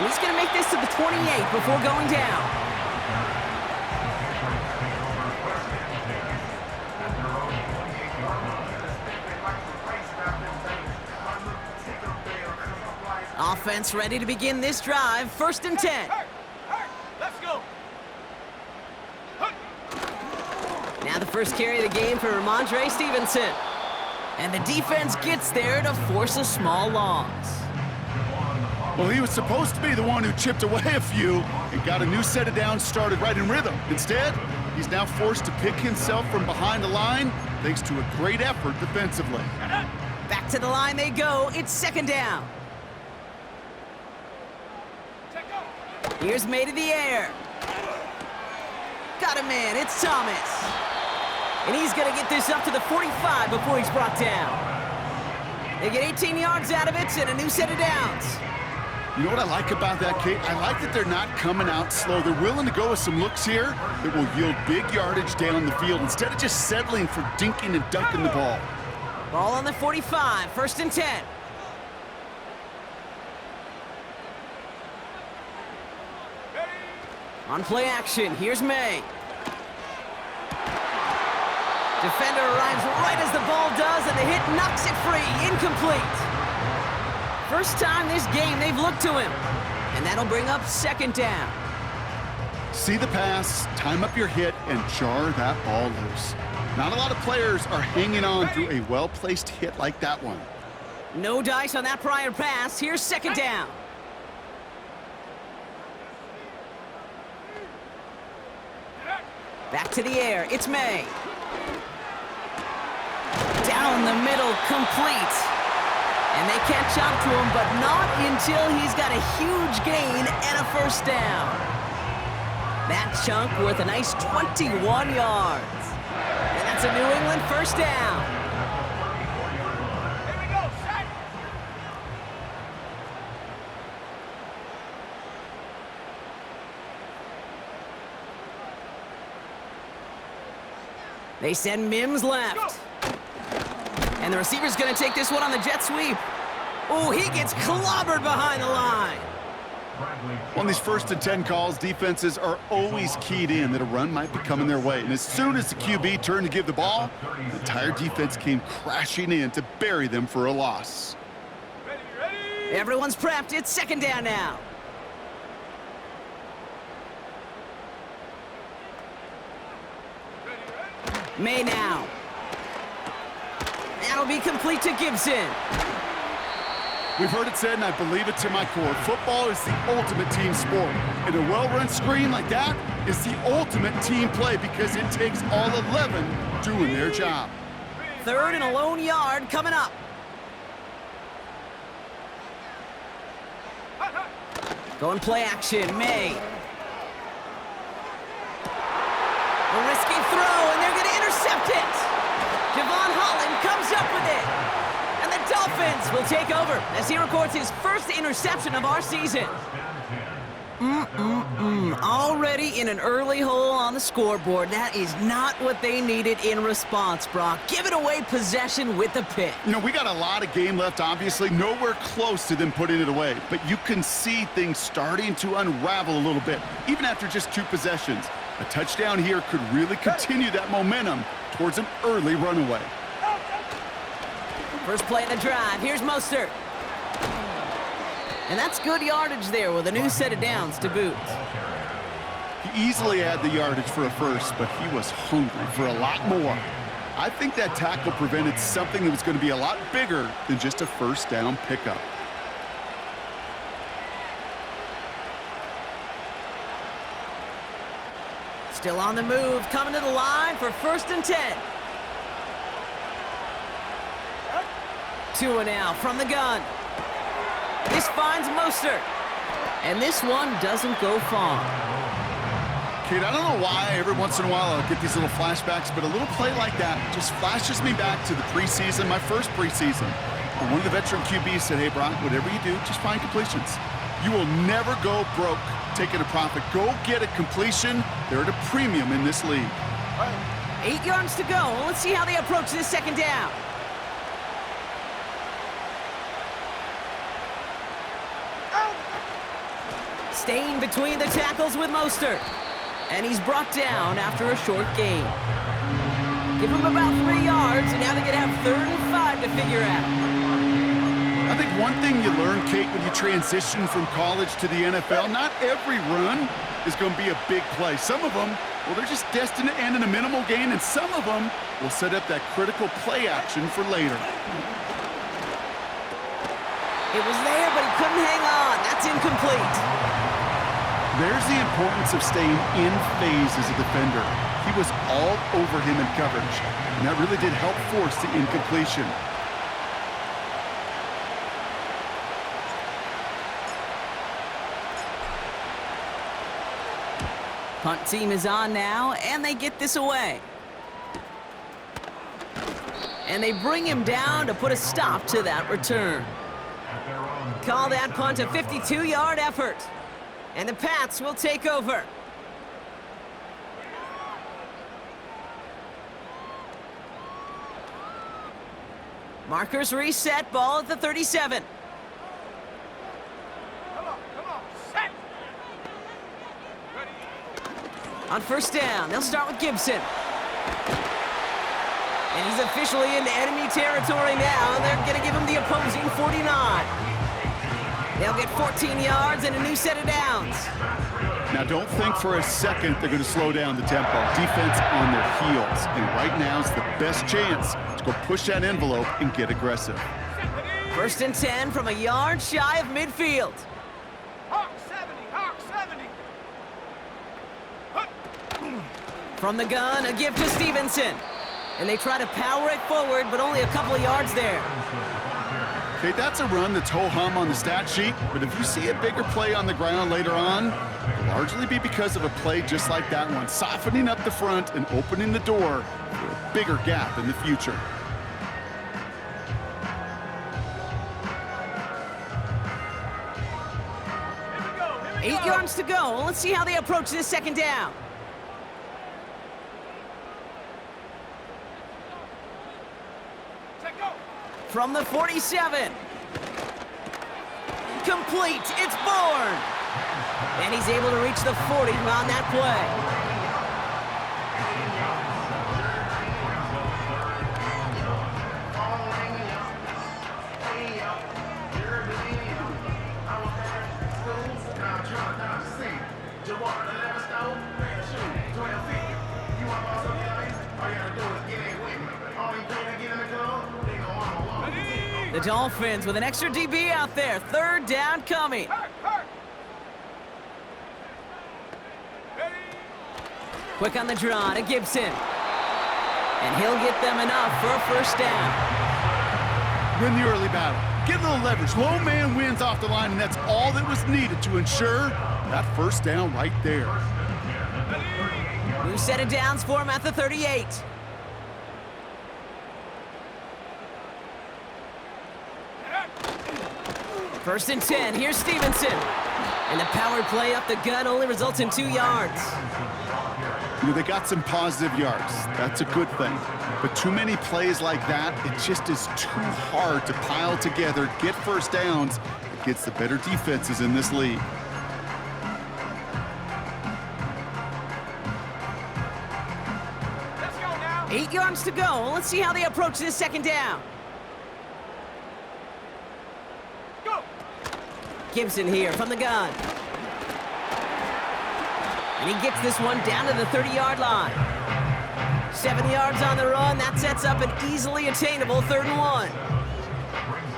He's going to make this to the 28 before going down. Offense ready to begin this drive. 1st and 10. Let's go. Now the first carry of the game for Ramondre Stevenson. And the defense gets there to force a small loss. Well, he was supposed to be the one who chipped away a few and got a new set of downs started right in rhythm. Instead, he's now forced to pick himself from behind the line thanks to a great effort defensively. Back to the line they go. It's 2nd down. Here's May to the air. Got a man. It's Thomas. And he's going to get this up to the 45 before he's brought down. They get 18 yards out of it and a new set of downs. You know what I like about that, Kate? I like that they're not coming out slow. They're willing to go with some looks here that will yield big yardage down the field instead of just settling for dinking and dunking the ball. Ball on the 45, 1st and 10. On play action, here's May. Defender arrives right as the ball does, and the hit knocks it free. Incomplete. First time this game they've looked to him. And that'll bring up 2nd down. See the pass, time up your hit, and jar that ball loose. Not a lot of players are hanging on through a well-placed hit like that one. No dice on that prior pass. Here's 2nd down. Back to the air. It's May. Down the middle, complete. And they catch up to him, but not until he's got a huge gain and a 1st down. That chunk worth a nice 21 yards. And that's a New England 1st down. Here we go, set. They send Mims left. And the receiver's going to take this one on the jet sweep. Oh, he gets clobbered behind the line. On these 1st and 10 calls, defenses are always keyed in that a run might be coming their way. And as soon as the QB turned to give the ball, the entire defense came crashing in to bury them for a loss. Ready. Everyone's prepped. It's 2nd down now. May now. That'll be complete to Gibson. We've heard it said, and I believe it to my core, football is the ultimate team sport. And a well-run screen like that is the ultimate team play because it takes all 11 doing their job. 3rd and a lone yard coming up. Going play action, May. A risky throw, and they're going to intercept it. Javon Holland comes up with it. And the Dolphins will take over as he records his 1st interception of our season. Already in an early hole on the scoreboard. That is not what they needed in response, Brock. Giving away possession with the pick. You know, we got a lot of game left, obviously. Nowhere close to them putting it away. But you can see things starting to unravel a little bit, even after just 2 possessions. A touchdown here could really continue that momentum towards an early runaway. First play of the drive. Here's Mostert. And that's good yardage there with a new set of downs to boot. He easily had the yardage for a 1st, but he was hungry for a lot more. I think that tackle prevented something that was going to be a lot bigger than just a 1st down pickup. Still on the move, coming to the line for 1st and 10. 2 now from the gun. This finds Mostert. And this one doesn't go far. Kate, I don't know why every once in a while I'll get these little flashbacks, but a little play like that just flashes me back to the preseason, my 1st preseason. And one of the veteran QBs said, hey, Brock, whatever you do, just find completions. You will never go broke taking a profit. Go get a completion. They're at a premium in this league. 8 yards to go. Let's see how they approach this 2nd down. Staying between the tackles with Mostert. And he's brought down after a short gain. Give him about 3 yards, and now they're going to have 3rd and 5 to figure out. I think one thing you learn, Kate, when you transition from college to the NFL, not every run is going to be a big play. Some of them, well, they're just destined to end in a minimal gain, and some of them will set up that critical play action for later. It was there, but he couldn't hang on. That's incomplete. There's the importance of staying in phase as a defender. He was all over him in coverage, and that really did help force the incompletion. Punt team is on now, and they get this away. And they bring him down to put a stop to that return. Call that punt a 52-yard effort. And the Pats will take over. Markers reset, ball at the 37. Come on, set. Ready. On first down, they'll start with Gibson. And he's officially into enemy territory now. They're going to give him the opposing 49. They'll get 14 yards and a new set of downs. Now, don't think for a second they're going to slow down the tempo. Defense on their heels. And right now is the best chance to go push that envelope and get aggressive. 1st and 10 from a yard shy of midfield. Hawk 70. From the gun, a give to Stevenson. And they try to power it forward, but only a couple of yards there. Okay, that's a run that's ho-hum on the stat sheet, but if you see a bigger play on the ground later on, it'll largely be because of a play just like that one, softening up the front and opening the door for a bigger gap in the future. Here we go. 8 yards to go. Let's see how they approach this 2nd down. Set, go. From the 47. Complete. It's Bourne. And he's able to reach the 40 on that play. The Dolphins with an extra DB out there. 3rd down coming. Hurt. Ready. Quick on the draw to Gibson. And he'll get them enough for a 1st down. Win the early battle. Get a little leverage. Low man wins off the line, and that's all that was needed to ensure that 1st down right there. New set of downs for him at the 38. First and 10, here's Stevenson. And the power play up the gut only results in 2 yards. You know, they got some positive yards. That's a good thing. But too many plays like that, it just is too hard to pile together, get 1st downs against the better defenses in this league. Let's go now. 8 yards to go. Let's see how they approach this 2nd down. Go. Gibson here from the gun. And he gets this one down to the 30-yard line. 7 yards on the run. That sets up an easily attainable 3rd and 1.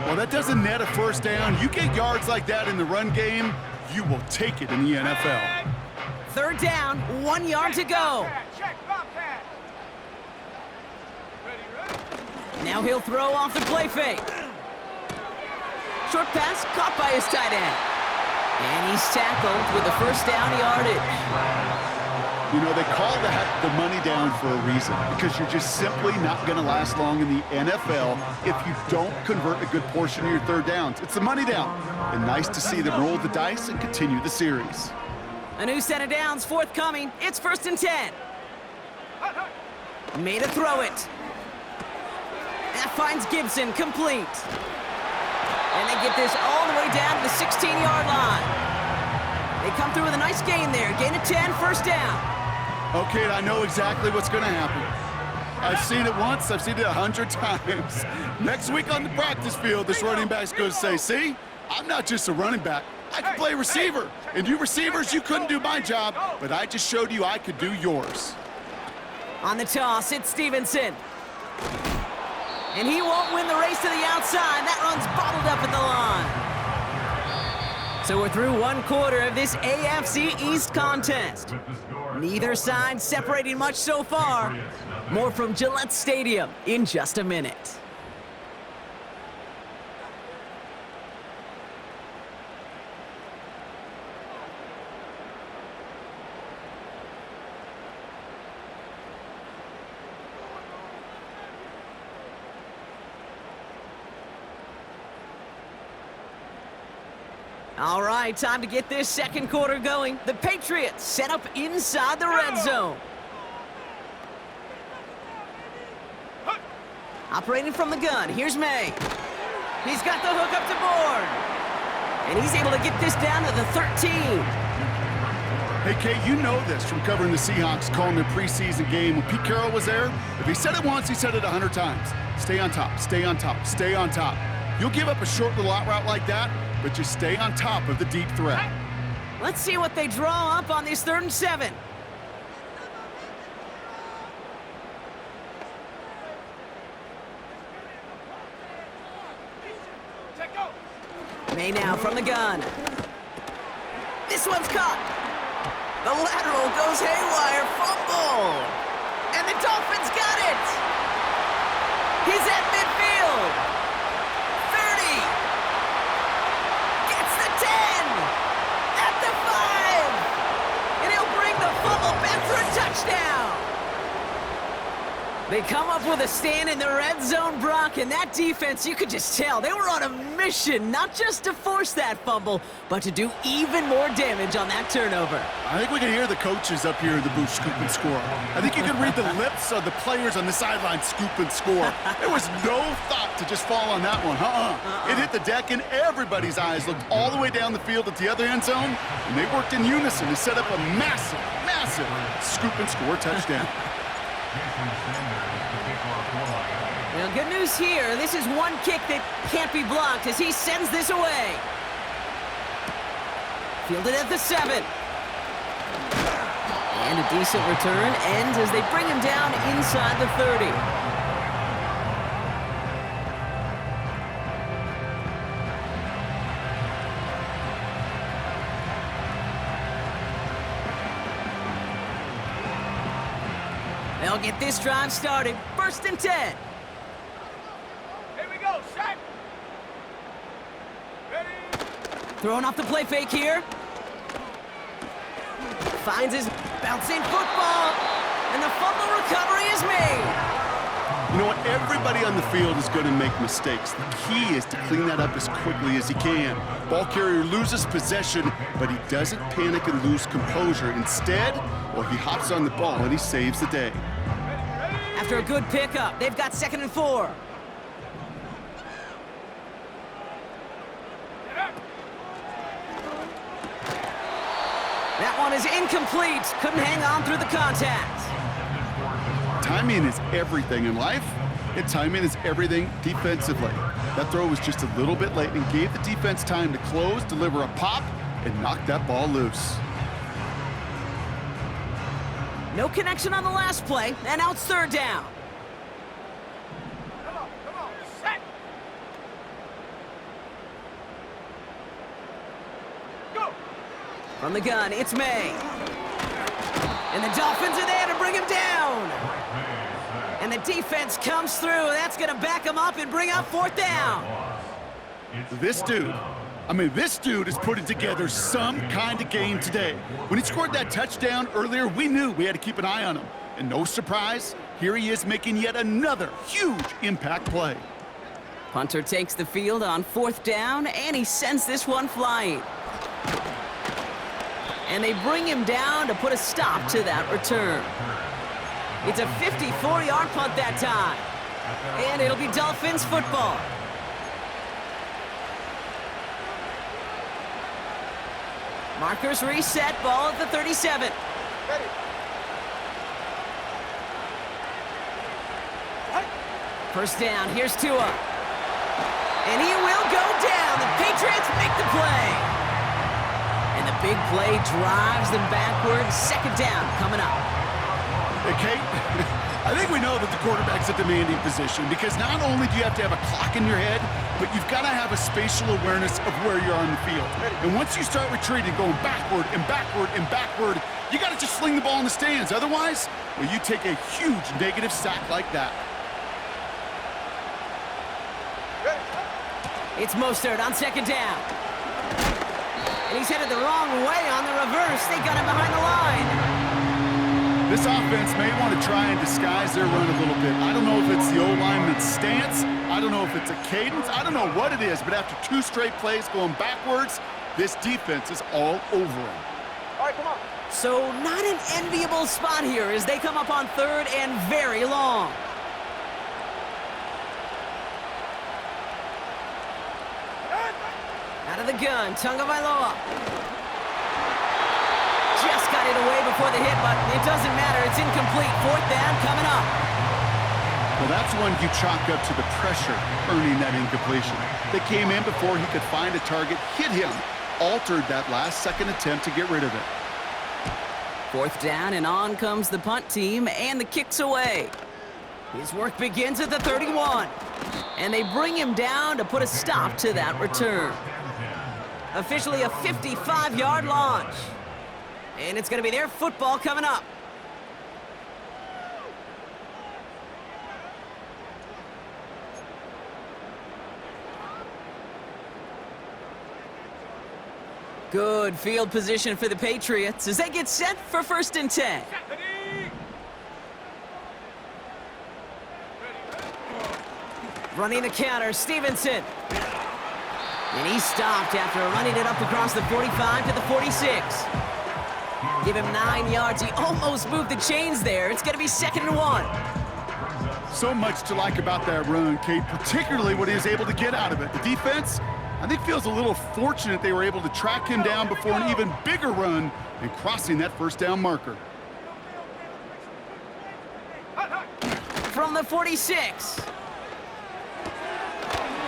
Well, that doesn't net a 1st down. You get yards like that in the run game, you will take it in the NFL. 3rd down, 1 yard to go. Check, Bobcat. Ready. Now he'll throw off the play fake. Short pass caught by his tight end. And he's tackled with the 1st down yardage. You know, they call that the money down for a reason, because you're just simply not going to last long in the NFL if you don't convert a good portion of your 3rd downs. It's the money down. And nice to see them roll the dice and continue the series. A new set of downs forthcoming. It's 1st and 10. Made a throw it. That finds Gibson complete. And they get this all the way down to the 16-yard line. They come through with a nice gain there. Gain of 10, first down. Okay, I know exactly what's going to happen. I've seen it once, I've seen it 100 times. Next week on the practice field, this running back's going to say, see, I'm not just a running back. I can play receiver. And you receivers, you couldn't do my job, but I just showed you I could do yours. On the toss, it's Stevenson. And he won't win the race to the outside. That run's bottled up at the line. So we're through one quarter of this AFC East contest. Neither side separating much so far. More from Gillette Stadium in just a minute. All right, time to get this second quarter going. The Patriots set up inside the red zone. Operating from the gun, here's May. He's got the hook up to Bourne. And he's able to get this down to the 13. Hey, Kate, you know this from covering the Seahawks, calling their preseason game. When Pete Carroll was there, if he said it once, he said it 100 times. Stay on top, stay on top, stay on top. You'll give up a short little out route like that, but just stay on top of the deep threat. Let's see what they draw up on this 3rd and 7. May now from the gun. This one's caught. The lateral goes haywire, fumble. And the Dolphins got it. He's at midfield. 30. Gets the 10. At the 5. And he'll bring the fumble back for a touchdown. They come up with a stand in the red zone, Brock, and that defense, you could just tell, they were on a mission, not just to force that fumble, but to do even more damage on that turnover. I think we can hear the coaches up here in the booth scoop and score. I think you can read the lips of the players on the sideline scoop and score. There was no thought to just fall on that one. It hit the deck, and everybody's eyes looked all the way down the field at the other end zone, and they worked in unison to set up a massive, massive scoop and score touchdown. Well, good news here. This is one kick that can't be blocked as he sends this away. Fielded at the 7. And a decent return ends as they bring him down inside the 30. They'll get this drive started. 1st and 10. Here we go, set. Ready. Throwing off the play fake here. Finds his bouncing football. And the fumble recovery is made. You know what? Everybody on the field is going to make mistakes. The key is to clean that up as quickly as he can. Ball carrier loses possession, but he doesn't panic and lose composure. Instead, well, he hops on the ball and he saves the day. After a good pickup, they've got 2nd and 4. That one is incomplete. Couldn't hang on through the contact. Timing is everything in life, and timing is everything defensively. That throw was just a little bit late and gave the defense time to close, deliver a pop, and knock that ball loose. No connection on the last play, and now it's 3rd down. Come on, set. Go. From the gun, it's May. And the Dolphins are there to bring him down. And the defense comes through. That's going to back him up and bring up 4th down. This dude is putting together some kind of game today. When he scored that touchdown earlier, we knew we had to keep an eye on him. And no surprise, here he is making yet another huge impact play. Punter takes the field on 4th down, and he sends this one flying. And they bring him down to put a stop to that return. It's a 54-yard punt that time. And it'll be Dolphins football. Markers reset, ball at the 37. Ready. First down, here's Tua. And he will go down. The Patriots make the play. And the big play drives them backwards. Second down coming up. Hey, Kate, I think we know that the quarterback's a demanding position because not only do you have to have a clock in your head, but you've got to have a spatial awareness of where you are on the field. And once you start retreating, going backward and backward and backward, you got to just sling the ball in the stands. Otherwise, well, you take a huge negative sack like that. It's Mostert on second down. And he's headed the wrong way on the reverse. They got him behind the line. This offense may want to try and disguise their run a little bit. I don't know if it's the O-lineman's stance. I don't know if it's a cadence. I don't know what it is, but after 2 straight plays going backwards, this defense is all over them. All right, come on. So not an enviable spot here as they come up on third and very long. Out of the gun, Tagovailoa. Just got it away before the hit, but it doesn't matter. It's incomplete. Fourth down coming up. Well, that's one you chalk up to the pressure earning that incompletion. They came in before he could find a target, hit him, altered that last-second attempt to get rid of it. Fourth down, and on comes the punt team, and the kick's away. His work begins at the 31, and they bring him down to put a stop to that return. Officially a 55-yard launch. And it's going to be their football coming up. Good field position for the Patriots as they get set for 1st and 10. Running the counter, Stevenson. And he stopped after running it up across the 45 to the 46. Give him 9 yards. He almost moved the chains there. It's going to be 2nd and 1. So much to like about that run, Kate, particularly what he was able to get out of it. The defense, I think, feels a little fortunate they were able to track him down before an even bigger run and crossing that first down marker. From the 46.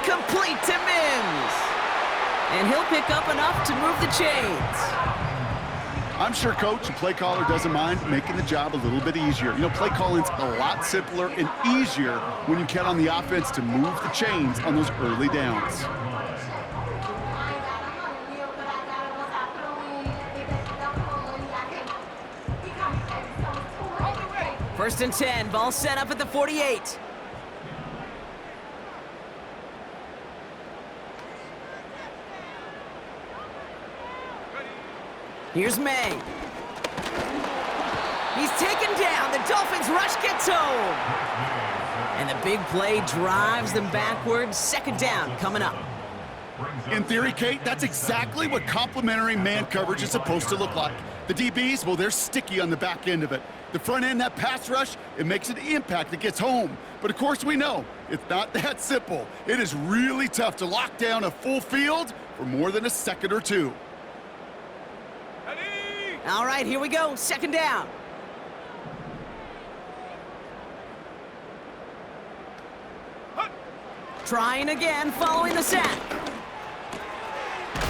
Complete to Mims. And he'll pick up enough to move the chains. I'm sure coach and play caller doesn't mind making the job a little bit easier. You know, play calling's a lot simpler and easier when you count on the offense to move the chains on those early downs. First and 10, ball set up at the 48. Here's May. He's taken down. The Dolphins rush gets home. And the big play drives them backwards. 2nd down coming up. In theory, Kate, that's exactly what complementary man coverage is supposed to look like. The DBs, well, they're sticky on the back end of it. The front end, that pass rush, it makes an impact that gets home. But of course we know it's not that simple. It is really tough to lock down a full field for more than a second or two. All right, here we go. 2nd down. Trying again, following the sack.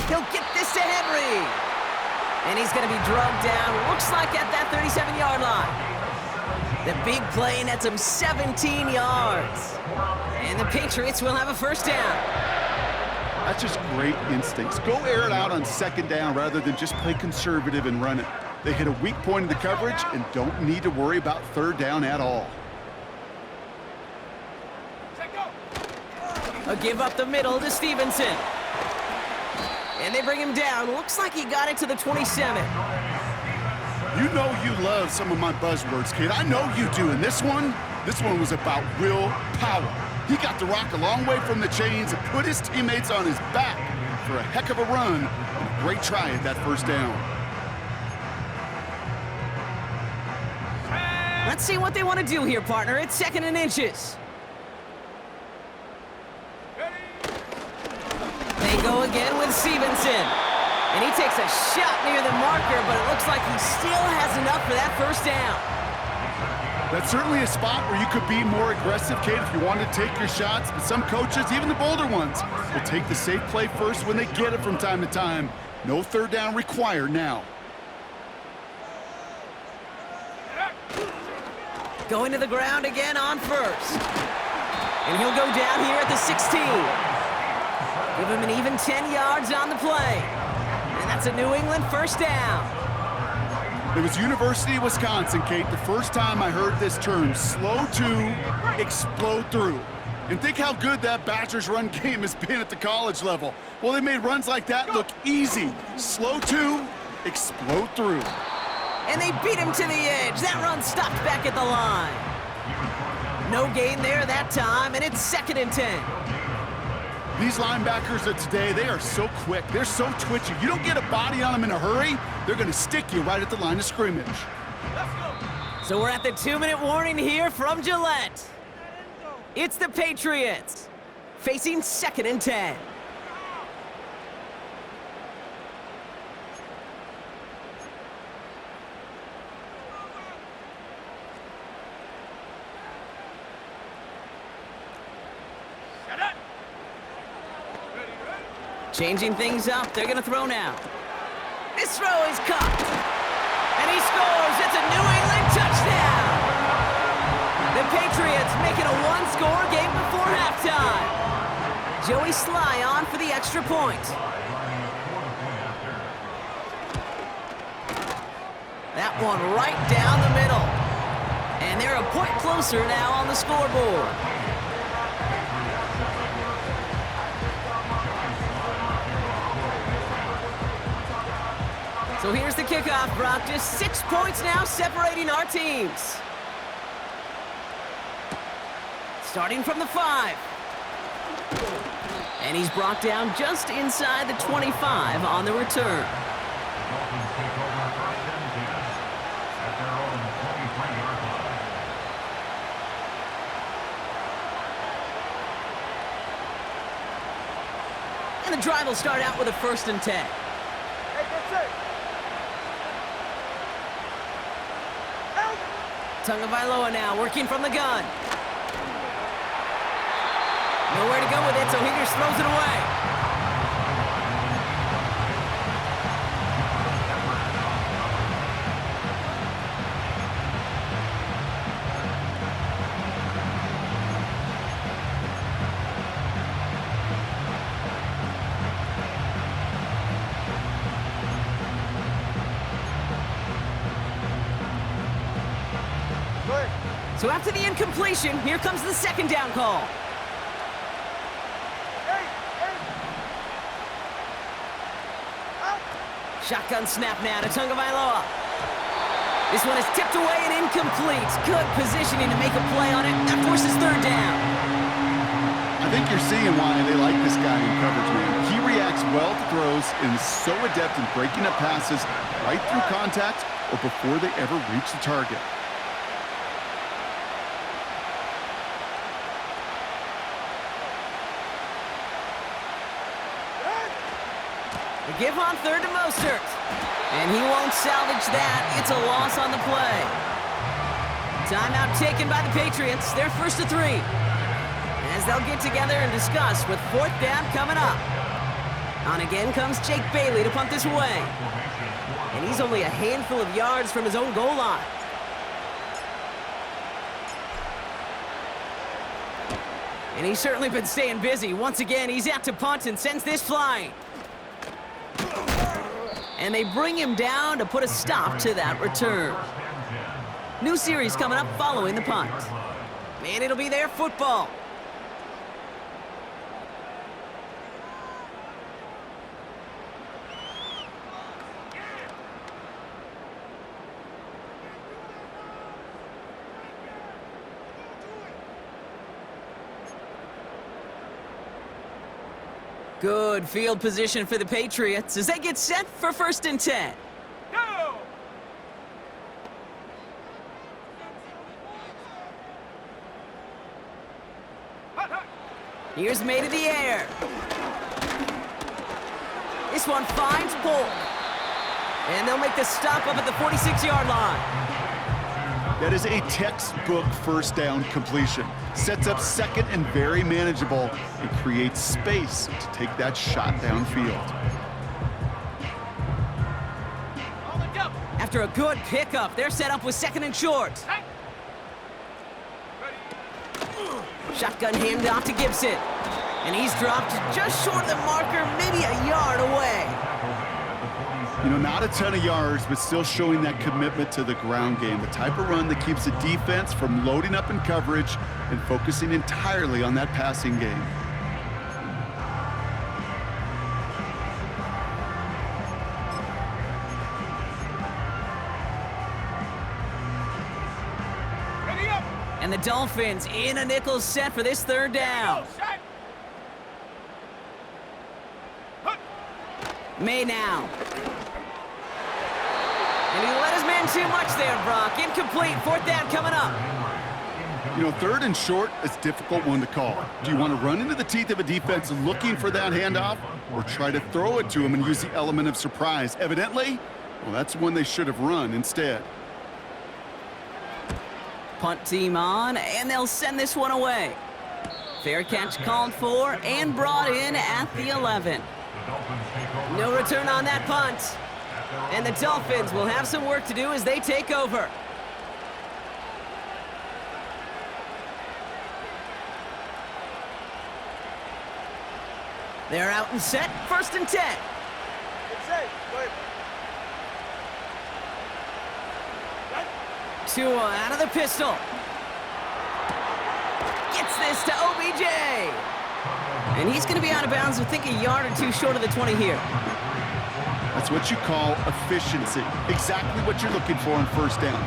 He'll get this to Henry. And he's going to be drugged down, looks like at that 37-yard line. The big play nets him 17 yards. And the Patriots will have a 1st down. That's just great instincts. Go air it out on 2nd down rather than just play conservative and run it. They hit a weak point in the coverage and don't need to worry about 3rd down at all. A give up the middle to Stevenson. And they bring him down. Looks like he got it to the 27. You know you love some of my buzzwords, kid. I know you do. And this one was about will power. He got the rock a long way from the chains and put his teammates on his back for a heck of a run and a great try at that 1st down. Let's see what they want to do here, partner. It's 2nd and inches. They go again with Stevenson. And he takes a shot near the marker, but it looks like he still has enough for that first down. That's certainly a spot where you could be more aggressive, Kate, if you wanted to take your shots. But some coaches, even the bolder ones, will take the safe play first when they get it from time to time. No third down required now. Going to the ground again on first. And he'll go down here at the 16. Give him an even 10 yards on the play. And that's a New England first down. It was University of Wisconsin, Kate, the first time I heard this term, slow to explode through. And think how good that Badgers run game has been at the college level. Well, they made runs like that look easy. Slow to explode through. And they beat him to the edge. That run stopped back at the line. No gain there that time, and it's 2nd and 10. These linebackers of today, they are so quick. They're so twitchy. You don't get a body on them in a hurry, they're going to stick you right at the line of scrimmage. Let's go. So we're at the 2-minute warning here from Gillette. It's the Patriots facing 2nd and 10. Set up. Ready, ready. Changing things up, they're gonna throw now. This throw is caught. And he scores. It's a New England touchdown. The Patriots make it a one-score game before halftime. Joey Sly on for the extra point. That one right down the middle. And they're a point closer now on the scoreboard. So here's the kickoff, Brock. Just 6 points now separating our teams. Starting from the 5. And he's brought down just inside the 25 on the return. And the drive will start out with a 1st and 10. Hey, that's it. Help. Tagovailoa now working from the gun. Nowhere to go with it, so he just throws it away. Good. So after the incompletion, here comes the 2nd down call. Hey, hey. Out. Shotgun snap now to Tagovailoa. This one is tipped away and incomplete. Good positioning to make a play on it. That forces 3rd down. I think you're seeing why they like this guy in coverage, man. He reacts well to throws and is so adept in breaking up passes right through contact or before they ever reach the target. The give on 3rd to Mostert. And he won't salvage that. It's a loss on the play. Timeout taken by the Patriots. They're 1st to 3. As they'll get together and discuss with 4th down coming up. On again comes Jake Bailey to punt this away. And he's only a handful of yards from his own goal line. And he's certainly been staying busy. Once again, he's out to punt and sends this flying. And they bring him down to put a stop to that return. New series coming up following the punt. And it'll be their football. Good field position for the Patriots as they get set for 1st and 10. Go. Hot, hot. Here's made in the air. This one finds Polk. And they'll make the stop up at the 46-yard line. That is a textbook first down completion. Sets up second and very manageable and creates space to take that shot downfield. After a good pickup, they're set up with second and short. Shotgun handoff to Gibson. And he's dropped just short of the marker, maybe a yard away. You know, not a ton of yards, but still showing that commitment to the ground game. The type of run that keeps the defense from loading up in coverage and focusing entirely on that passing game. And the Dolphins in a nickel set for this third down. May now. And he let his man too much there, Brock. Incomplete. Fourth down coming up. You know, third and short is a difficult one to call. Do you want to run into the teeth of a defense looking for that handoff, or try to throw it to him and use the element of surprise? Evidently, well, that's one they should have run instead. Punt team on, and they'll send this one away. Fair catch called for and brought in at the 11. No return on that punt. And the Dolphins will have some work to do as they take over. They're out and set, first and 10. Tua out of the pistol. Gets this to OBJ. And he's going to be out of bounds, I think a yard or two short of the 20 here. That's what you call efficiency. Exactly what you're looking for on first down.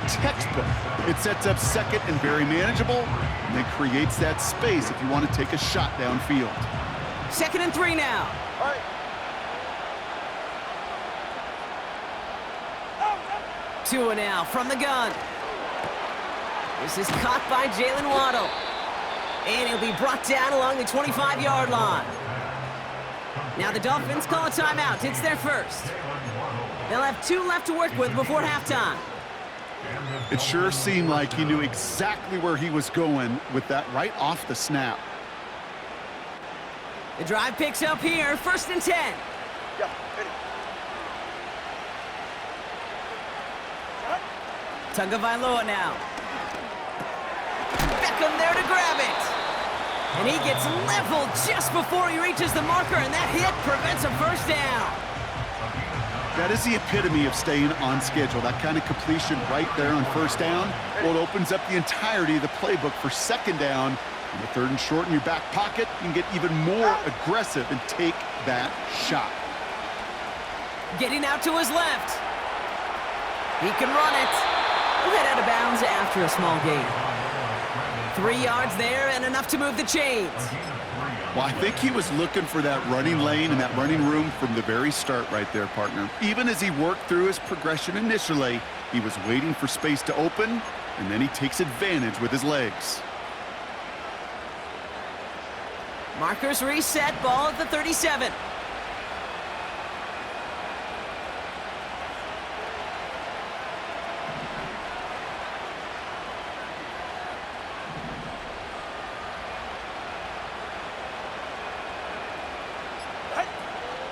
Textbook. It sets up second and very manageable, and it creates that space if you want to take a shot downfield. Second and 3 now. All right. Tua now from the gun. This is caught by Jalen Waddle. And he'll be brought down along the 25-yard line. Now the Dolphins call a timeout. It's their first. They'll have 2 left to work with before halftime. It sure seemed like he knew exactly where he was going with that right off the snap. The drive picks up here, first and 10. Yeah, ready. Tagovailoa now. Beckham there to grab it. And he gets leveled just before he reaches the marker, and that hit prevents a first down. That is the epitome of staying on schedule. That kind of completion right there on first down, well, it opens up the entirety of the playbook for second down. And the third and short in your back pocket, you can get even more aggressive and take that shot. Getting out to his left. He can run it. He'll head out of bounds after a small gain. 3 yards there and enough to move the chains. Well, I think he was looking for that running lane and that running room from the very start right there, partner. Even as he worked through his progression initially, he was waiting for space to open, and then he takes advantage with his legs. Markers reset, ball at the 37.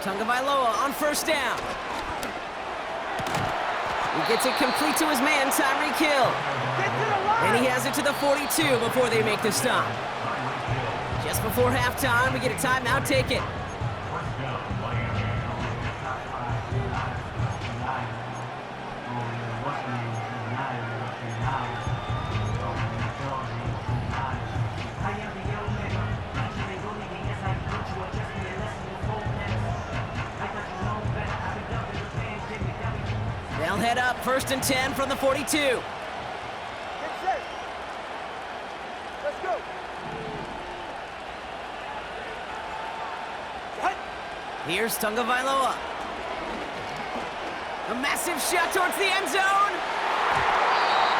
Tagovailoa on first down. He gets it complete to his man, Tyreek Hill. And he has it to the 42 before they make the stop. Just before halftime, we get a timeout, take it. They'll head up, first and 10 from the 42. Get set. Let's go. Set. Here's Tagovailoa. A massive shot towards the end zone.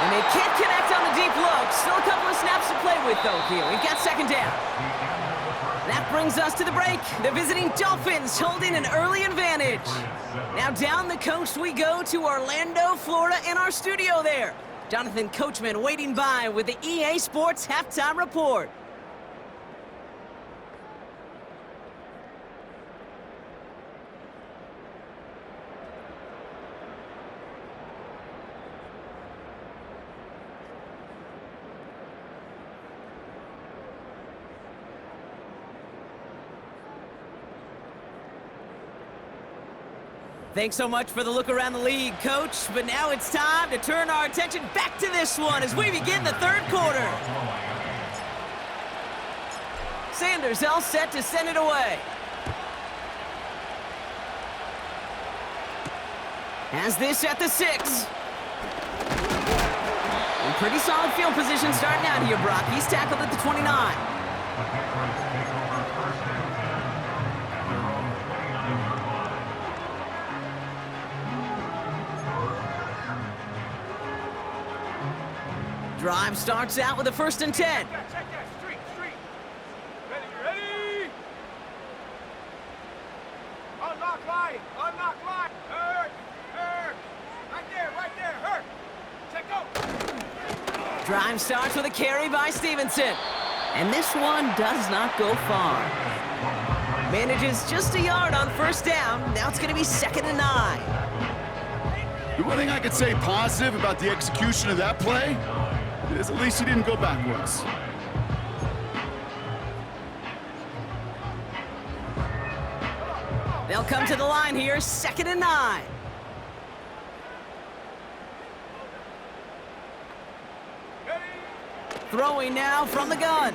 And they can't connect on the deep look. Still a couple of snaps to play with, though, here. We've got second down. That brings us to the break. The visiting Dolphins holding an early advantage. Now down the coast we go to Orlando, Florida, in our studio there. Jonathan Coachman waiting by with the EA Sports Halftime Report. Thanks so much for the look around the league, Coach. But now it's time to turn our attention back to this one as we begin the third quarter. Sanders all set to send it away. Has this at the 6. In pretty solid field position starting out here, Brock. He's tackled at the 29. Drive starts out with a 1st and 10. Check that. Street. Ready. Unlock line. Hurt. Right there. Hurt. Check out. Drive starts with a carry by Stevenson. And this one does not go far. Manages just a yard on 1st down. Now it's going to be 2nd and 9. The one thing I could say positive about the execution of that play is at least he didn't go backwards. They'll come to the line here, 2nd and 9. Throwing now from the gun.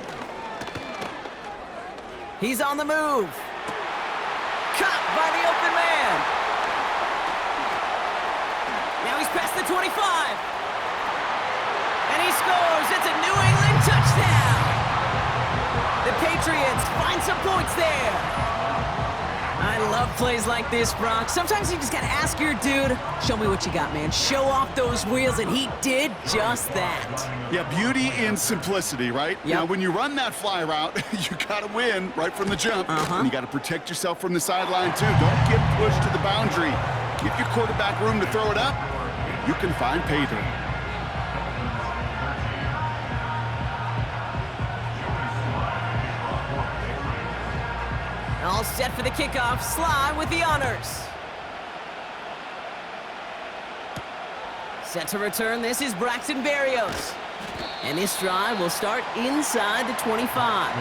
He's on the move. Caught by the open man. Now he's past the 25. And he scores. It's a New England touchdown. The Patriots find some points there. I love plays like this, Brock. Sometimes you just got to ask your dude, show me what you got, man. Show off those wheels, and he did just that. Yeah, beauty in simplicity, right? Yep. You know, when you run that fly route, you got to win right from the jump. And you got to protect yourself from the sideline, too. Don't get pushed to the boundary. Give your quarterback room to throw it up. You can find pay dirt. All set for the kickoff. Sly with the honors. Set to return. This is Braxton Berrios. And this drive will start inside the 25.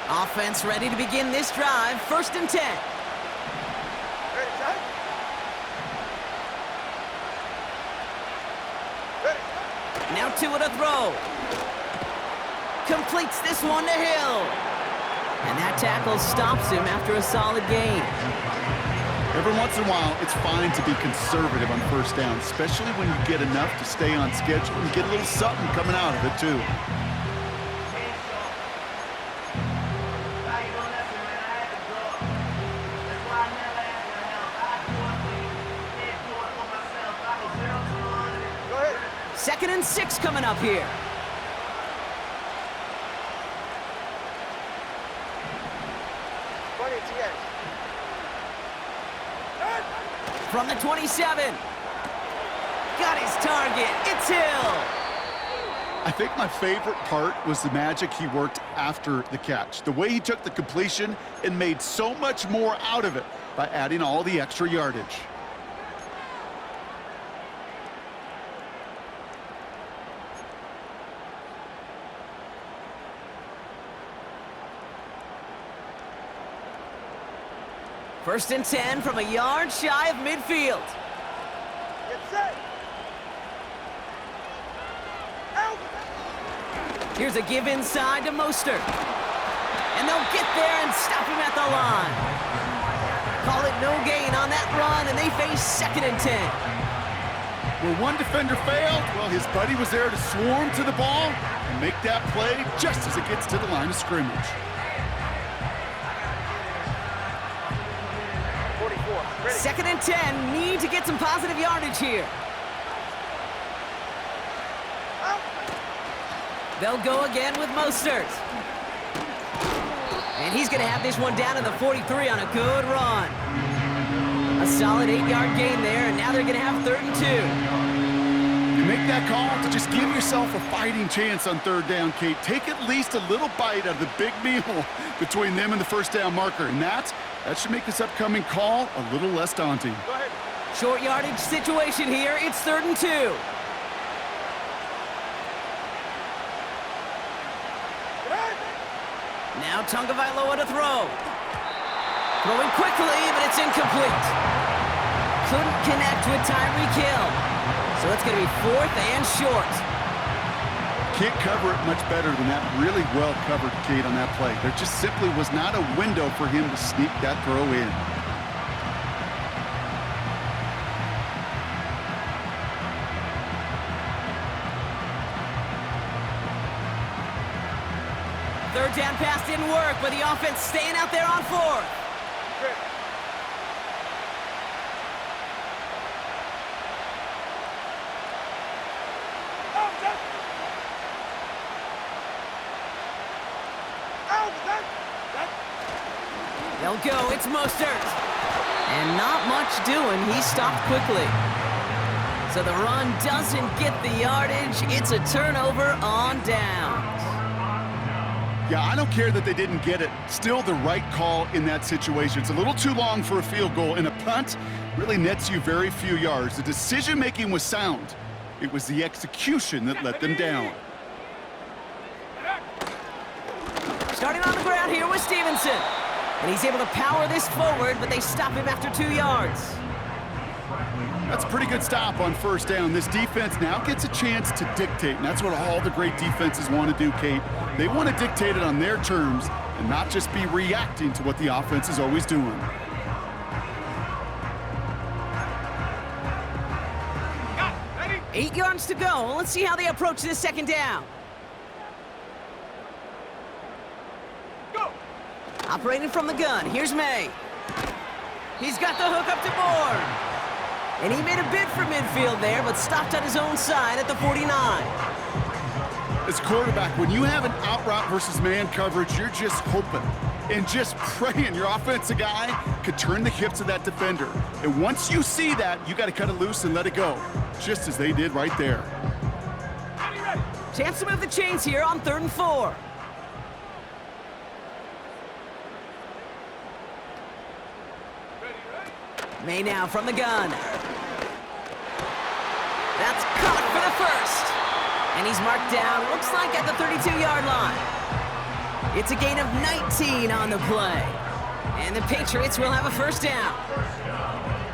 Offense ready to begin this drive. 1st and 10. Ready, son? Ready. Now to it a throw. Completes this one to Hill. And that tackle stops him after a solid gain. Every once in a while, it's fine to be conservative on 1st down, especially when you get enough to stay on schedule and get a little something coming out of it, too. Go ahead. 2nd and 6 coming up here. From the 27. Got his target. It's Hill. I think my favorite part was the magic he worked after the catch. The way he took the completion and made so much more out of it by adding all the extra yardage. First and 10 from a yard shy of midfield. Get set. Out. Here's a give inside to Mostert. And they'll get there and stop him at the line. Call it no gain on that run, and they face 2nd and 10. Where one defender failed, well, his buddy was there to swarm to the ball and make that play just as it gets to the line of scrimmage. 44. Ready. 2nd and 10. Need to get some positive yardage here. Out. They'll go again with Mostert. And he's going to have this one down to the 43 on a good run. A solid 8-yard gain there, and now they're going to have 3rd and 2. You make that call to just give yourself a fighting chance on 3rd down, Kate. Take at least a little bite out of the big meal between them and the 1st down marker, and that should make this upcoming call a little less daunting. Go ahead. Short yardage situation here. It's 3rd and 2. Now Tagovailoa to throw. Throwing quickly, but it's incomplete. Couldn't connect with Tyreek Hill. So it's going to be 4th and short. Can't cover it much better than that. Really well covered, Kate, on that play. There just simply was not a window for him to sneak that throw in. Third down pass didn't work, but the offense staying out there on 4th. Ready. They'll go. It's Mostert. And not much doing. He stopped quickly. So the run doesn't get the yardage. It's a turnover on downs. Yeah, I don't care that they didn't get it. Still the right call in that situation. It's a little too long for a field goal, and a punt really nets you very few yards. The decision-making was sound. It was the execution that let them down. Starting on the ground here with Stevenson. And he's able to power this forward, but they stop him after 2 yards. That's a pretty good stop on 1st down. This defense now gets a chance to dictate, and that's what all the great defenses want to do, Kate. They want to dictate it on their terms and not just be reacting to what the offense is always doing. Got it. Ready. 8 yards to go. Let's see how they approach this 2nd down. Go. Operating from the gun, here's May. He's got the hook up to Bourne. And he made a bid for midfield there, but stopped on his own side at the 49. As quarterback, when you have an out route versus man coverage, you're just hoping and just praying your offensive guy could turn the hips of that defender. And once you see that, you got to cut it loose and let it go, just as they did right there. Ready, ready. Chance to move the chains here on 3rd and 4. Ready, ready. May now from the gun. That's caught for the 1st. And he's marked down, looks like at the 32-yard line. It's a gain of 19 on the play. And the Patriots will have a 1st down.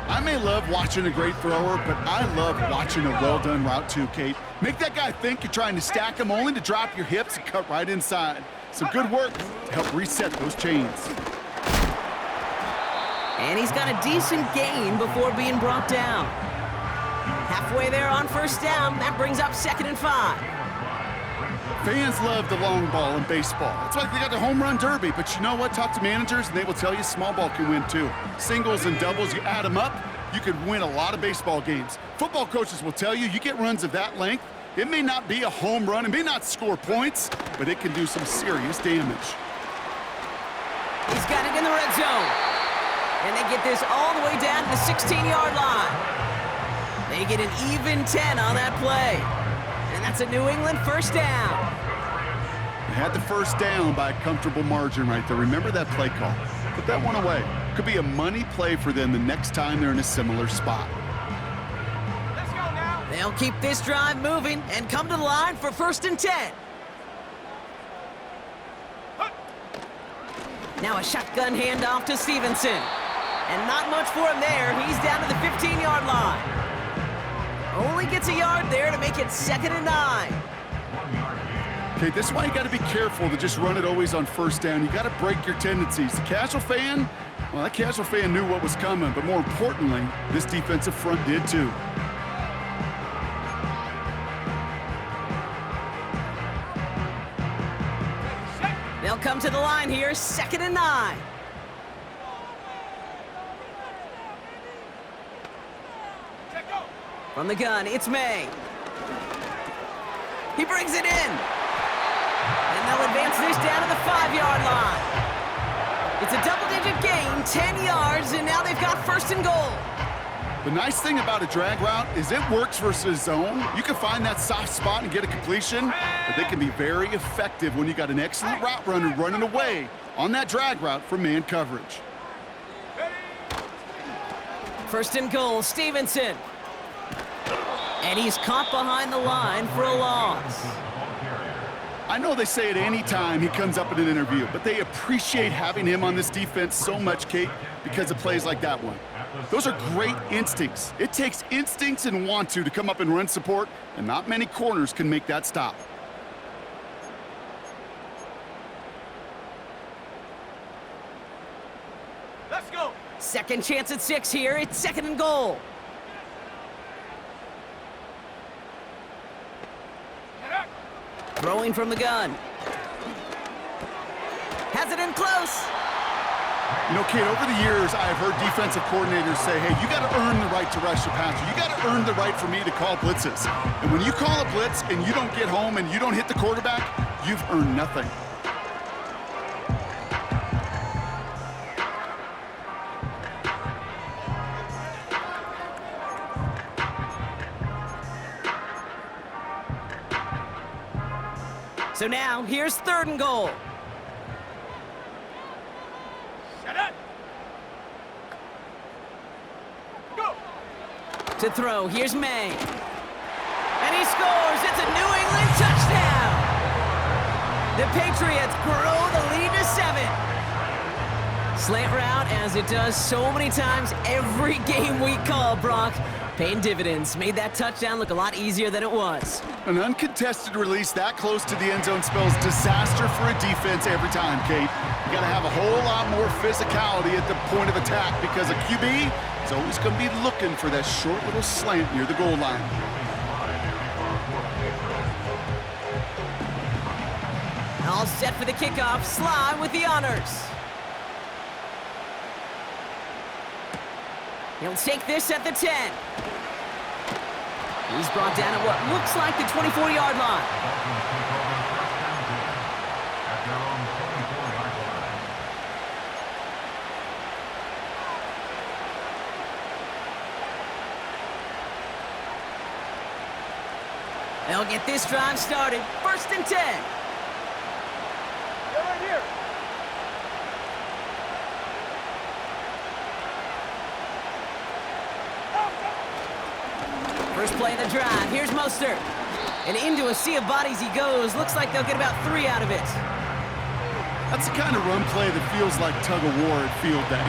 I may love watching a great thrower, but I love watching a well-done route too, Kate. Make that guy think you're trying to stack him only to drop your hips and cut right inside. Some good work to help reset those chains. And he's got a decent gain before being brought down. Halfway there on 1st down, that brings up 2nd and 5. Fans love the long ball in baseball. That's why they got the home run derby. But you know what? Talk to managers, and they will tell you small ball can win too. Singles and doubles, you add them up, you could win a lot of baseball games. Football coaches will tell you, you get runs of that length, it may not be a home run, it may not score points, but it can do some serious damage. He's got it in the red zone. And they get this all the way down to the 16-yard line. They get an even 10 on that play. And that's a New England 1st down. They had the 1st down by a comfortable margin right there. Remember that play call. Put that one away. Could be a money play for them the next time they're in a similar spot. Let's go now. They'll keep this drive moving and come to the line for 1st and 10. Now a shotgun handoff to Stevenson. And not much for him there. He's down to the 15-yard line. Only gets a yard there to make it 2nd and 9. Okay, this is why you got to be careful to just run it always on 1st down. You got to break your tendencies. The casual fan, well, that casual fan knew what was coming, but more importantly, this defensive front did too. line here, 2nd and 9. Check go. From the gun, it's May. He brings it in. And they'll advance this down to the 5-yard line. It's a double-digit gain, 10 yards, and now they've got 1st and goal. The nice thing about a drag route is it works versus zone. You can find that soft spot and get a completion, but they can be very effective when you got an excellent route runner running away on that drag route from man coverage. 1st and goal, Stevenson. And he's caught behind the line for a loss. I know they say it any time he comes up in an interview, but they appreciate having him on this defense so much, Kate, because of plays like that one. Those are great instincts. It takes instincts and want to come up and run support, and not many corners can make that stop. Let's go. 2nd chance at 6 here. It's 2nd and goal. Get up. Throwing from the gun. Has it in close. You know, Kate, over the years, I have heard defensive coordinators say, hey, you got to earn the right to rush the passer. You got to earn the right for me to call blitzes. And when you call a blitz and you don't get home and you don't hit the quarterback, you've earned nothing. So now, here's 3rd and goal. Shut up. Go. To throw, here's May. And he scores! It's a New England touchdown! The Patriots grow the lead to 7. Slant route, as it does so many times every game we call, Brock. Paying dividends. Made that touchdown look a lot easier than it was. An uncontested release that close to the end zone spells disaster for a defense every time, Kate. You got to have a whole lot more physicality at the point of attack because a QB is always going to be looking for that short little slant near the goal line. All set for the kickoff. Sly with the honors. He'll take this at the 10. He's brought down at what looks like the 24-yard line. They'll get this drive started. 1st and 10. Get right here. First play of the drive. Here's Mostert. And into a sea of bodies he goes. Looks like they'll get about 3 out of it. That's the kind of run play that feels like tug-of-war at field day.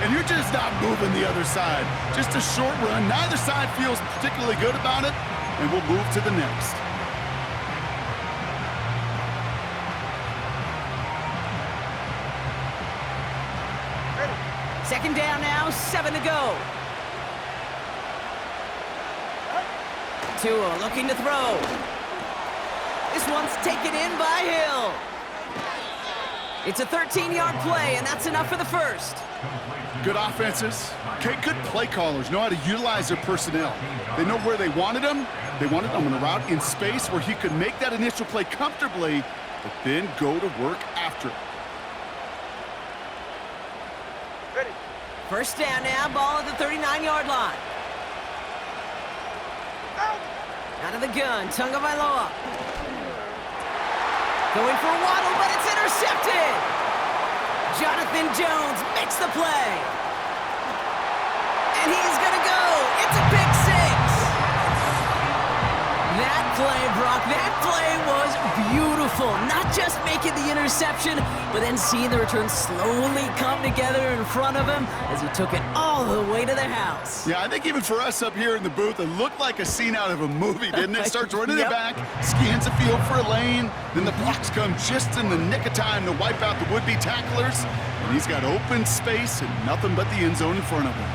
And you're just not moving the other side. Just a short run. Neither side feels particularly good about it, and we'll move to the next. Ready. 2nd down now, 7 to go. Tua looking to throw. This one's taken in by Hill. It's a 13-yard play, and that's enough for the 1st. Good offenses. Okay, good play callers know how to utilize their personnel. They know where they wanted them. They wanted them on a route in space where he could make that initial play comfortably, but then go to work after it. Ready. 1st down now, ball at the 39-yard line. Out of the gun, Tagovailoa. Going for a waddle, but it's intercepted. Jonathan Jones makes the play. And he's gonna go. It's a pick 6. That play, Brock, that play was beautiful. Not just making the interception, but then seeing the return slowly come together in front of him as he took it all the way to the house. Yeah, I think even for us up here in the booth, it looked like a scene out of a movie, didn't it? Starts running it back, scans the field for a lane, then the blocks come just in the nick of time to wipe out the would-be tacklers, and he's got open space and nothing but the end zone in front of him.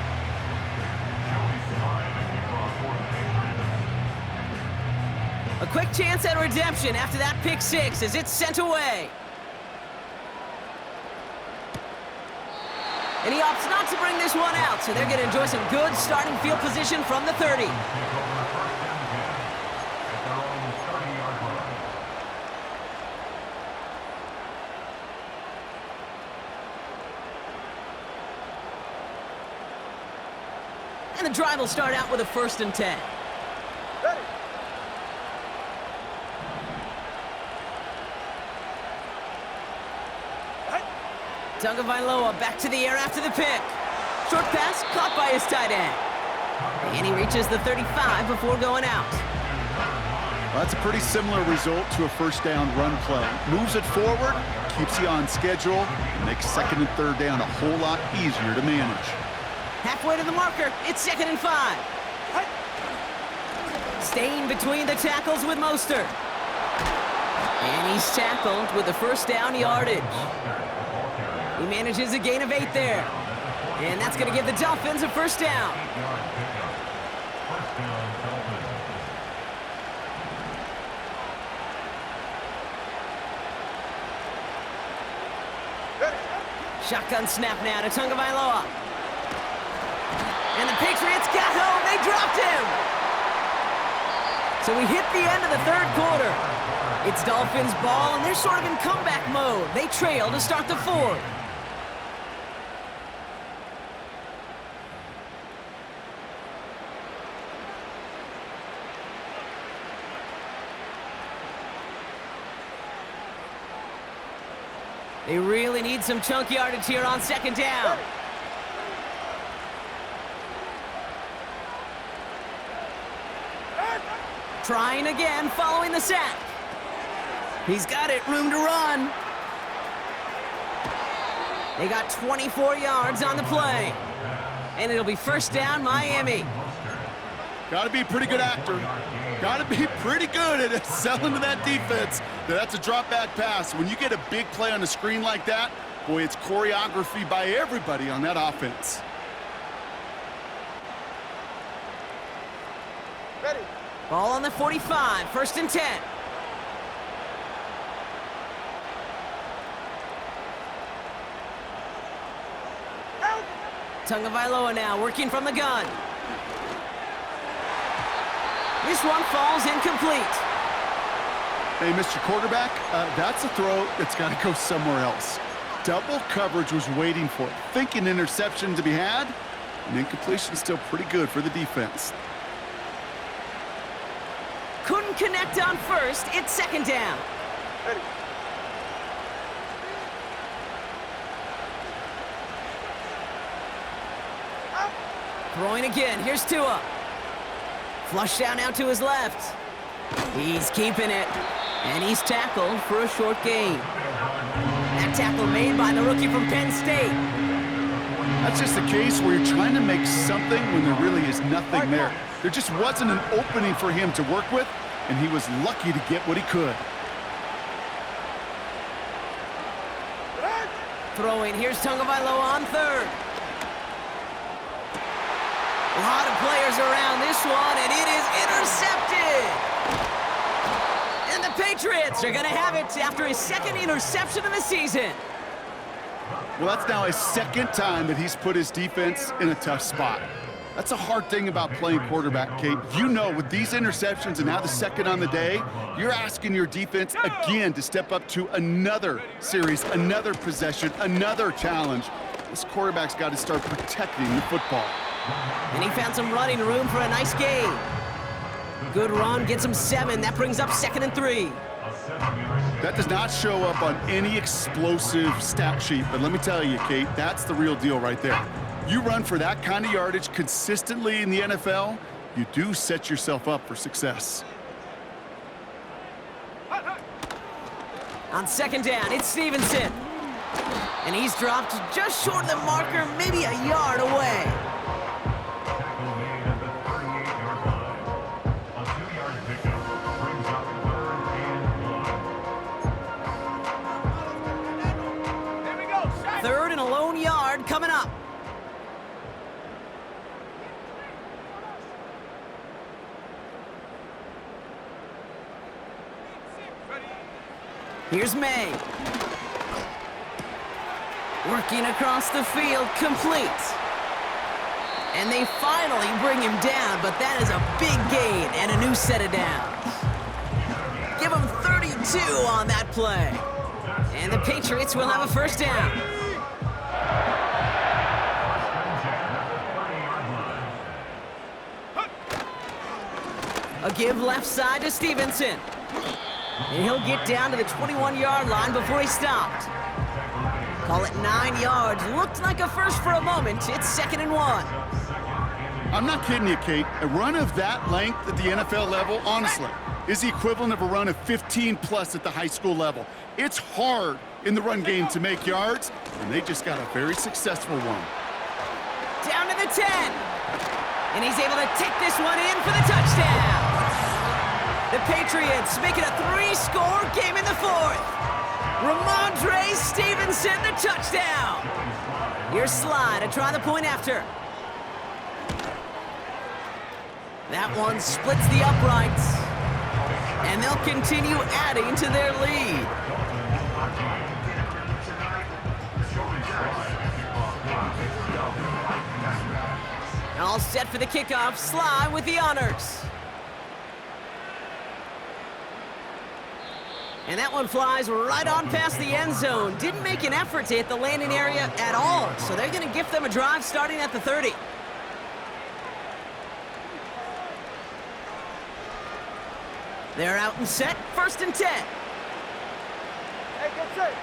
A quick chance at redemption after that pick 6 as it's sent away. And he opts not to bring this one out, so they're going to enjoy some good starting field position from the 30. And the drive will start out with a 1st and 10. Ready. Tagovailoa back to the air after the pick. Short pass caught by his tight end. And he reaches the 35 before going out. Well, that's a pretty similar result to a 1st down run play. Moves it forward, keeps you on schedule, and makes 2nd and 3rd down a whole lot easier to manage. Halfway to the marker, it's 2nd and 5. Staying between the tackles with Mostert. And he's tackled with the 1st down yardage. He manages a gain of 8 there. And that's going to give the Dolphins a 1st down. Shotgun snap now to Tagovailoa. And the Patriots got home. They dropped him. So we hit the end of the 3rd quarter. It's Dolphins ball, and they're sort of in comeback mode. They trail to start the 4th. They really need some chunk yardage here on 2nd down. Trying again, following the sack. He's got it, room to run. They got 24 yards on the play. And it'll be 1st down, Miami. Got to be a pretty good actor. Got to be pretty good at selling to that defense. That's a drop-back pass. When you get a big play on the screen like that, boy, it's choreography by everybody on that offense. Ready. Ball on the 45, 1st and 10. Tagovailoa now working from the gun. This one falls incomplete. Hey, Mr. Quarterback, that's a throw that's got to go somewhere else. Double coverage was waiting for it. Thinking interception to be had, and incompletion still pretty good for the defense. Couldn't connect on 1st. It's 2nd down. Ready. Throwing again. Here's Tua. Flush down now to his left. He's keeping it. And he's tackled for a short gain. That tackle made by the rookie from Penn State. That's just a case where you're trying to make something when there really is nothing there. There just wasn't an opening for him to work with, and he was lucky to get what he could. Throwing. Here's Tagovailoa on 3rd. A lot of players around this one, and it is intercepted. And the Patriots are going to have it after his 2nd interception of the season. Well, that's now his 2nd time that he's put his defense in a tough spot. That's a hard thing about playing quarterback, Kate. You know, with these interceptions and now the 2nd on the day, you're asking your defense again to step up to another series, another possession, another challenge. This quarterback's got to start protecting the football. And he found some running room for a nice gain. Good run, gets him 7. That brings up 2nd and 3. That does not show up on any explosive stat sheet, but let me tell you, Kate, that's the real deal right there. You run for that kind of yardage consistently in the NFL, you do set yourself up for success. On 2nd down, it's Stevenson. And he's dropped just short of the marker, maybe a yard away. Here we go. 3rd and a lone yard coming up. Here's May. Working across the field, complete. And they finally bring him down, but that is a big gain and a new set of downs. Give him 32 on that play. And the Patriots will have a first down. A give left side to Stevenson. And he'll get down to the 21-yard line before he stopped. Call it 9 yards. Looked like a first for a moment. It's 2nd and 1. I'm not kidding you, Kate. A run of that length at the NFL level, honestly, is the equivalent of a run of 15+ at the high school level. It's hard in the run game to make yards, and they just got a very successful one. Down to the 10. And he's able to take this one in for the touchdown. The Patriots make it a 3-score game in the 4th. Ramondre Stevenson, the touchdown. Here's Sly to try the point after. That one splits the uprights. And they'll continue adding to their lead. All set for the kickoff. Sly with the honors. And that one flies right on past the end zone. Didn't make an effort to hit the landing area at all. So they're going to gift them a drive starting at the 30. They're out and set. 1st and 10. Hey, get set.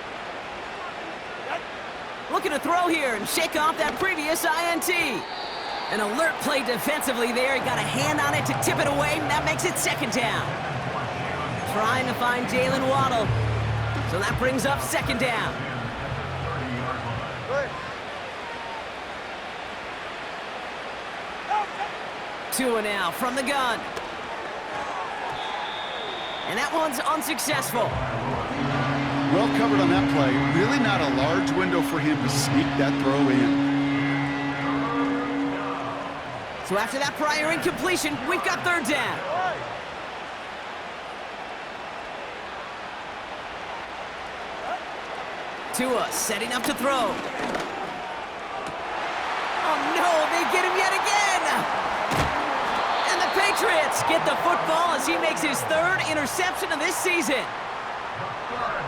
Looking to throw here and shake off that previous INT. An alert play defensively there. He got a hand on it to tip it away, and that makes it 2nd down. Trying to find Jalen Waddle. So that brings up 2nd down. Good. Tua now from the gun. And that one's unsuccessful. Well covered on that play. Really not a large window for him to sneak that throw in. So after that prior incompletion, we've got 3rd down. Tua setting up to throw. Oh no, they get him yet again! And the Patriots get the football as he makes his 3rd interception of this season.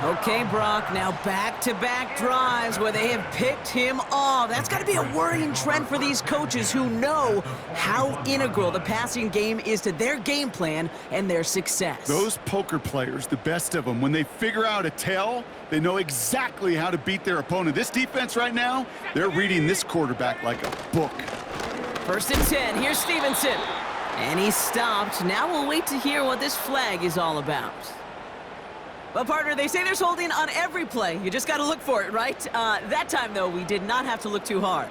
Okay, Brock, now back-to-back drives where they have picked him off. That's got to be a worrying trend for these coaches who know how integral the passing game is to their game plan and their success. Those poker players, the best of them, when they figure out a tell, they know exactly how to beat their opponent. This defense right now, they're reading this quarterback like a book. 1st and 10, here's Stevenson. And he's stopped. Now we'll wait to hear what this flag is all about. Well, partner, they say there's holding on every play. You just got to look for it, right? That time, though, we did not have to look too hard.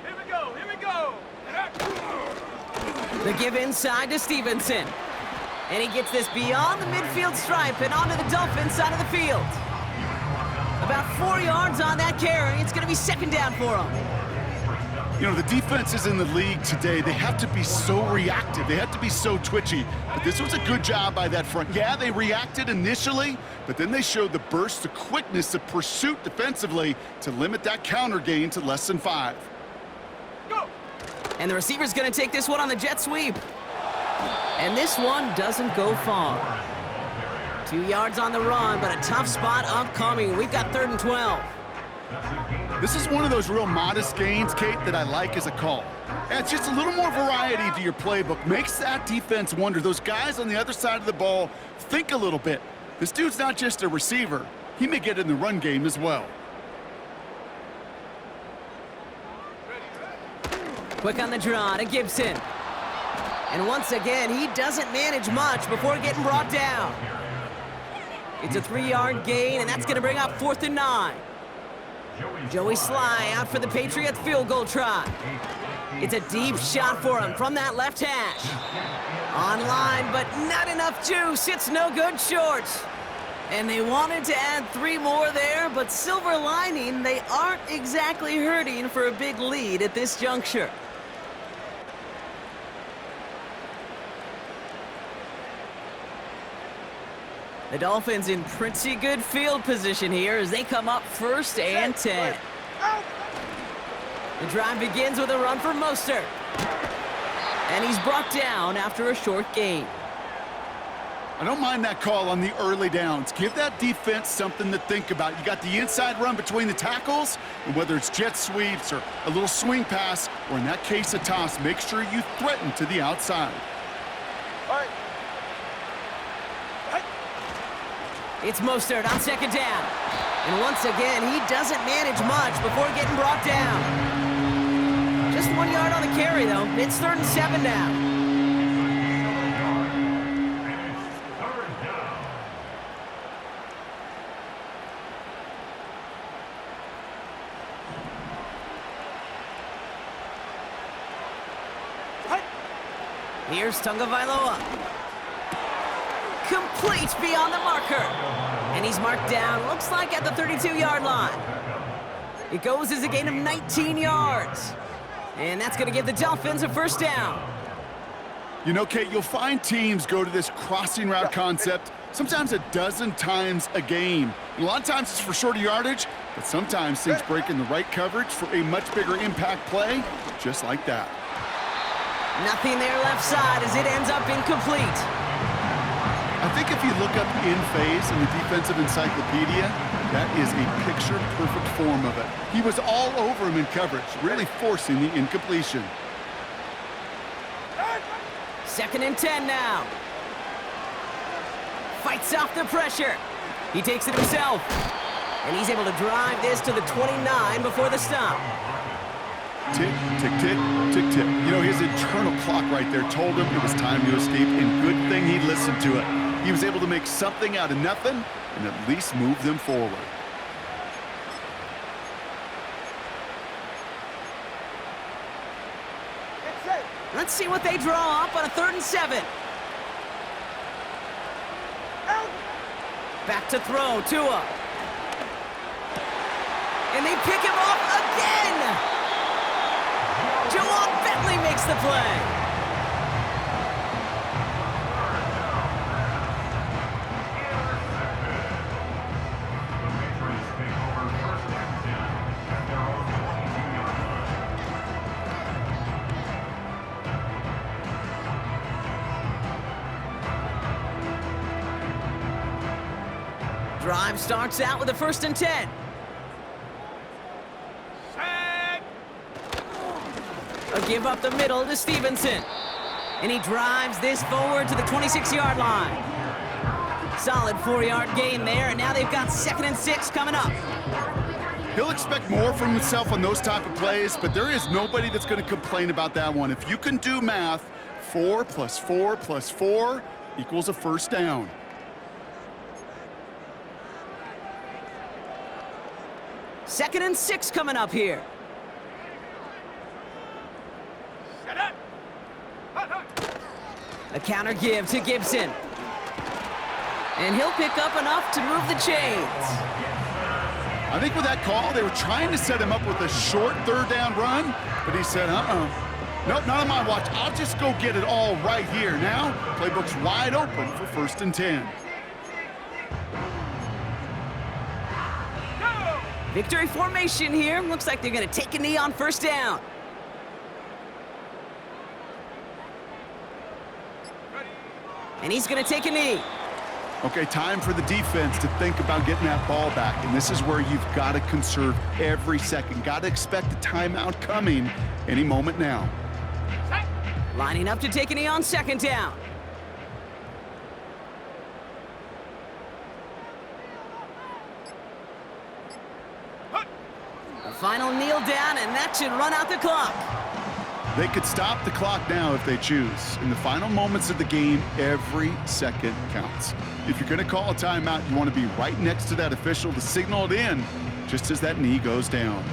Here we go, here we go. The give inside to Stevenson. And he gets this beyond the midfield stripe and onto the Dolphins side of the field. About 4 yards on that carry. It's going to be 2nd down for him. You know, the defenses in the league today, they have to be so reactive. They have to be so twitchy. But this was a good job by that front. Yeah, they reacted initially, but then they showed the burst, the quickness, the pursuit defensively to limit that counter gain to less than 5. Go. And the receiver's going to take this one on the jet sweep. And this one doesn't go far. 2 yards on the run, but a tough spot upcoming. We've got 3rd and 12. This is one of those real modest gains, Kate, that I like as a call. Adds just a little more variety to your playbook. Makes that defense wonder. Those guys on the other side of the ball think a little bit. This dude's not just a receiver. He may get in the run game as well. Quick on the draw to Gibson. And once again, he doesn't manage much before getting brought down. It's a 3-yard gain, and that's going to bring up 4th and 9. Joey Sly out for the Patriots field goal try. It's a deep shot for him from that left hash. Online, but not enough juice. It's no good short. And they wanted to add 3 more there, but silver lining, they aren't exactly hurting for a big lead at this juncture. The Dolphins in pretty good field position here as they come up 1st and 10. The drive begins with a run for Mostert. And he's brought down after a short gain. I don't mind that call on the early downs. Give that defense something to think about. You got the inside run between the tackles, and whether it's jet sweeps or a little swing pass, or in that case a toss, make sure you threaten to the outside. All right. It's Mostert on 2nd down. And once again, he doesn't manage much before getting brought down. Just 1 yard on the carry, though. It's 3rd and 7 now. Here's Tagovailoa. Complete beyond the marker. And he's marked down, looks like at the 32-yard line. It goes as a gain of 19 yards. And that's going to give the Dolphins a 1st down. You know, Kate, you'll find teams go to this crossing route concept sometimes a dozen times a game. And a lot of times it's for shorter yardage, but sometimes things break in the right coverage for a much bigger impact play, just like that. Nothing there left side as it ends up incomplete. I think if you look up in phase in the defensive encyclopedia, that is a picture-perfect form of it. He was all over him in coverage, really forcing the incompletion. 2nd and 10 now. Fights off the pressure. He takes it himself. And he's able to drive this to the 29 before the stop. Tick, tick, tick, tick, tick. You know, his internal clock right there told him it was time to escape, and good thing he listened to it. He was able to make something out of nothing and at least move them forward. Let's see what they draw up on a 3rd and 7. Back to throw, Tua. And they pick him off again! Jawan Bentley makes the play. Drive starts out with a 1st and 10. A give up the middle to Stevenson. And he drives this forward to the 26-yard line. Solid 4-yard gain there, and now they've got 2nd and 6 coming up. He'll expect more from himself on those type of plays, but there is nobody that's going to complain about that one. If you can do math, 4 plus 4 plus 4 equals a 1st down. Second and 6 coming up here. A counter give to Gibson. And he'll pick up enough to move the chains. I think with that call, they were trying to set him up with a short 3rd down run, but he said, nope, not on my watch. I'll just go get it all right here. Now, playbook's wide open for 1st and 10. Victory formation here. Looks like they're going to take a knee on 1st down. And he's going to take a knee. Okay, time for the defense to think about getting that ball back. And this is where you've got to conserve every second. Got to expect a timeout coming any moment now. Lining up to take a knee on 2nd down. A final kneel down, and that should run out the clock. They could stop the clock now if they choose. In the final moments of the game, every second counts. If you're going to call a timeout, you want to be right next to that official to signal it in just as that knee goes down.